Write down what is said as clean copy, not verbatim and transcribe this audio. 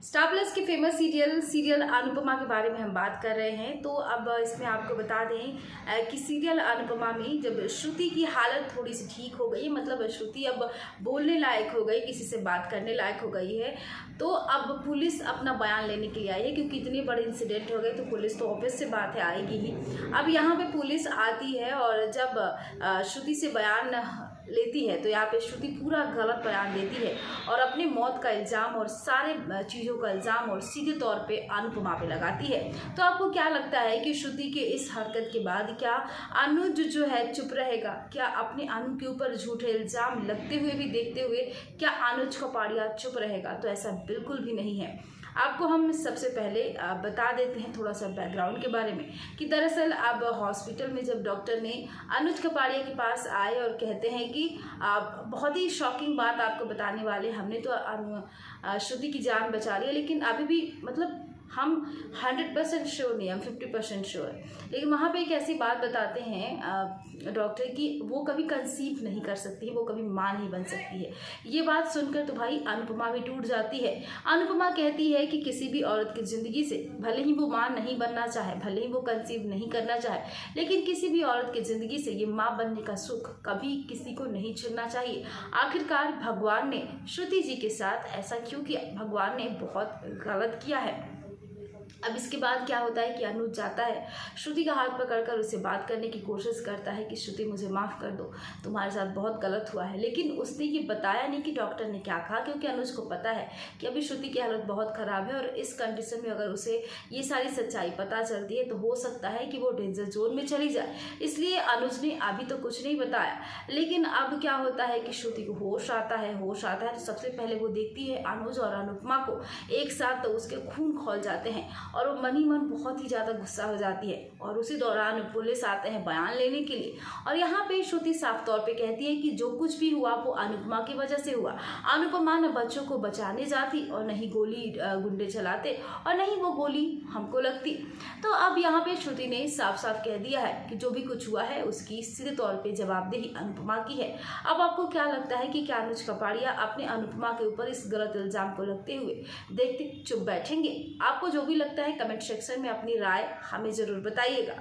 Star plus के famous serial Anupama के बारे में हम बात कर रहे हैं। तो अब इसमें आपको बता दें कि सीरियल अनुपमा में जब श्रुति की हालत थोड़ी सी ठीक हो गई, मतलब श्रुति अब बोलने लायक हो गई, किसी से बात करने लायक हो गई है, तो अब पुलिस अपना बयान लेने के लिए आई है। क्योंकि इतने बड़े इंसिडेंट हो गए तो पुलिस तो ऑब्वियस से बात है आएगी ही। अब यहाँ पे पुलिस आती है और जब श्रुति से बयान लेती है तो यहाँ पे श्रुति पूरा गलत बयान देती है और अपनी मौत का इल्ज़ाम और सारे चीज़ों का इल्ज़ाम और सीधे तौर पे अनुपमा पे लगाती है। तो आपको क्या लगता है कि श्रुति के इस हरकत के बाद क्या अनुज जो है चुप रहेगा? क्या अपने अनु के ऊपर झूठे इल्ज़ाम लगते हुए भी देखते हुए क्या अनुज कपाड़िया चुप रहेगा? तो ऐसा बिल्कुल भी नहीं है। आपको हम सबसे पहले बता देते हैं थोड़ा सा बैकग्राउंड के बारे में कि दरअसल अब हॉस्पिटल में जब डॉक्टर ने अनुज कपाड़िया के पास आए और कहते हैं कि बहुत ही शॉकिंग बात आपको बताने वाले, हमने तो श्रुति की जान बचा ली है, लेकिन अभी भी मतलब हम 100% श्योर नहीं, हम 50% श्योर है। लेकिन वहाँ पे एक ऐसी बात बताते हैं डॉक्टर कि वो कभी कंसीव नहीं कर सकती है, वो कभी माँ नहीं बन सकती है। ये बात सुनकर तो भाई अनुपमा भी टूट जाती है। अनुपमा कहती है कि किसी भी औरत की ज़िंदगी से भले ही वो माँ नहीं बनना चाहे, भले ही वो कंसीव नहीं करना चाहे, लेकिन किसी भी औरत की ज़िंदगी से ये माँ बनने का सुख कभी किसी को नहीं छीनना चाहिए। आखिरकार भगवान ने श्रुति जी के साथ ऐसा क्यों किया? भगवान ने बहुत गलत किया है। अब इसके बाद क्या होता है कि अनुज जाता है, श्रुति का हाथ पकड़कर उससे बात करने की कोशिश करता है कि श्रुति मुझे माफ़ कर दो, तुम्हारे साथ बहुत गलत हुआ है। लेकिन उसने ये बताया नहीं कि डॉक्टर ने क्या कहा, क्योंकि अनुज को पता है कि अभी श्रुति की हालत बहुत ख़राब है और इस कंडीशन में अगर उसे ये सारी सच्चाई पता चलती है तो हो सकता है कि वो डेंजर जोन में चली जाए। इसलिए अनुज ने अभी तो कुछ नहीं बताया। लेकिन अब क्या होता है कि श्रुति को होश आता है तो सबसे पहले वो देखती है अनुज और अनुपमा को एक साथ, तो उसके खून खौल जाते हैं और वो मन ही मन बहुत ही ज़्यादा गुस्सा हो जाती है। और उसी दौरान पुलिस आते हैं बयान लेने के लिए और यहाँ पे श्रुति साफ तौर पे कहती है कि जो कुछ भी हुआ वो अनुपमा की वजह से हुआ। अनुपमा न बच्चों को बचाने जाती और नहीं गोली गुंडे चलाते और नहीं वो गोली हमको लगती। तो अब यहाँ पे श्रुति ने साफ साफ कह दिया है कि जो भी कुछ हुआ है उसकी सीधे तौर पर जवाबदेही अनुपमा की है। अब आपको क्या लगता है कि क्या अनुज कपाड़िया अपने अनुपमा के ऊपर इस गलत इल्ज़ाम को लगते हुए देखते चुप बैठेंगे? आपको जो भी लगता है कमेंट सेक्शन में अपनी राय हमें ज़रूर बताइएगा।